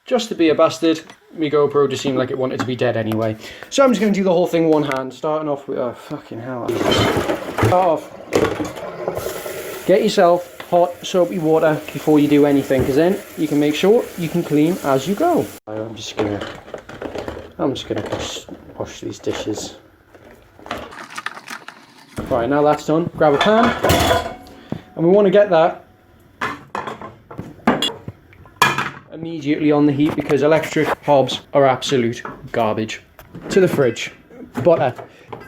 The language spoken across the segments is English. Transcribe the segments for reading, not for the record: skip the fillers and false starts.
just to be a bastard, my GoPro just seemed like it wanted to be dead anyway. So I'm just going to do the whole thing one hand, starting off with, oh fucking hell. Start off. Get yourself hot soapy water before you do anything, because then you can make sure you can clean as you go. I'm just gonna wash these dishes. Right, now that's done, grab a pan, and we want to get that immediately on the heat because electric hobs are absolute garbage. To the fridge. Butter.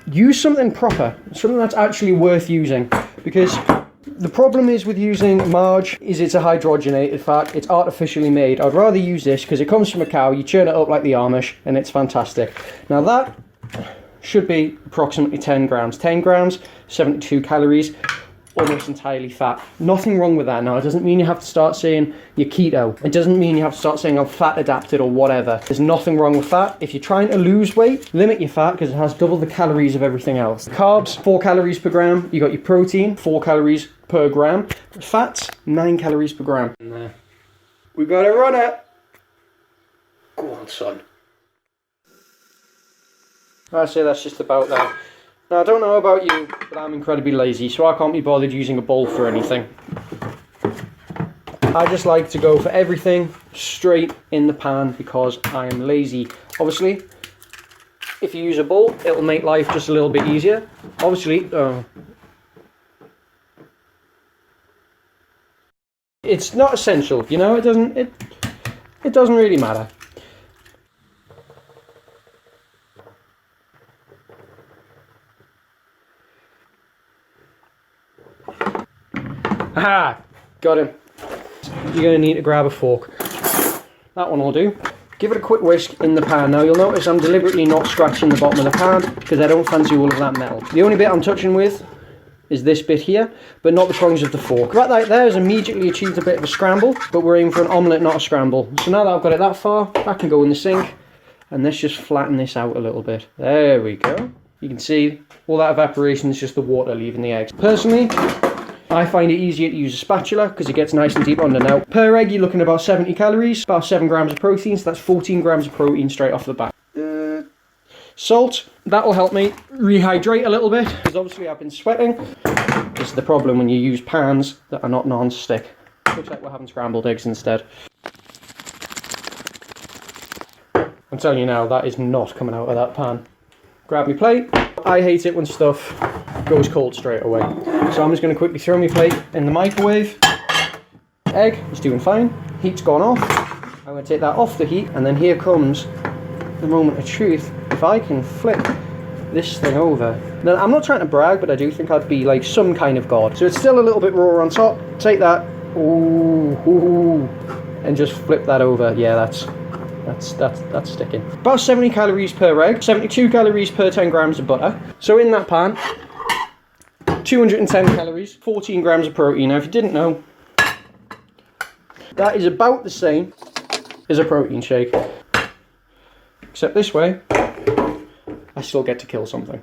Use something proper, something that's actually worth using, because the problem is with using marge is it's a hydrogenated fat, it's artificially made. I'd rather use this because it comes from a cow, you churn it up like the Amish and it's fantastic. Now that should be approximately 10 grams. 10 grams, 72 calories, almost entirely fat. Nothing wrong with that. Now it doesn't mean you have to start saying you're keto. It doesn't mean you have to start saying I'm fat adapted or whatever. There's nothing wrong with fat. If you're trying to lose weight, limit your fat because it has double the calories of everything else. Carbs, 4 calories per gram. You got your protein, 4 calories per gram. Fats, 9 calories per gram. And there. We got a runner. Go on, son. I'd say that's just about that. Now, I don't know about you, but I'm incredibly lazy, so I can't be bothered using a bowl for anything. I just like to go for everything straight in the pan because I am lazy. Obviously, if you use a bowl, it'll make life just a little bit easier. Obviously, it's not essential, you know, it doesn't really matter. Aha! Got him. You're going to need to grab a fork. That one will do. Give it a quick whisk in the pan. Now you'll notice I'm deliberately not scratching the bottom of the pan because I don't fancy all of that metal. The only bit I'm touching with is this bit here, but not the prongs of the fork. Right there has immediately achieved a bit of a scramble, but we're aiming for an omelette, not a scramble. So now that I've got it that far, that can go in the sink, and let's just flatten this out a little bit. There we go. You can see all that evaporation is just the water leaving the eggs. Personally, I find it easier to use a spatula because it gets nice and deep under. Now, per egg you're looking at about 70 calories, about 7 grams of protein, so that's 14 grams of protein straight off the bat. Salt, that will help me rehydrate a little bit because obviously I've been sweating. This is the problem when you use pans that are not non-stick. Looks like we're having scrambled eggs instead. I'm telling you now, that is not coming out of that pan. Grab my plate. I hate it when stuff goes cold straight away. So I'm just going to quickly throw my plate in the microwave. Egg is doing fine. Heat's gone off. I'm going to take that off the heat, and then here comes the moment of truth. If I can flip this thing over. Now, I'm not trying to brag, but I do think I'd be like some kind of god. So it's still a little bit raw on top. Take that, ooh, and just flip that over. Yeah, that's sticking. About 70 calories per egg, 72 calories per 10 grams of butter. So in that pan, 210 calories, 14 grams of protein. Now, if you didn't know, that is about the same as a protein shake. Except this way, I still get to kill something.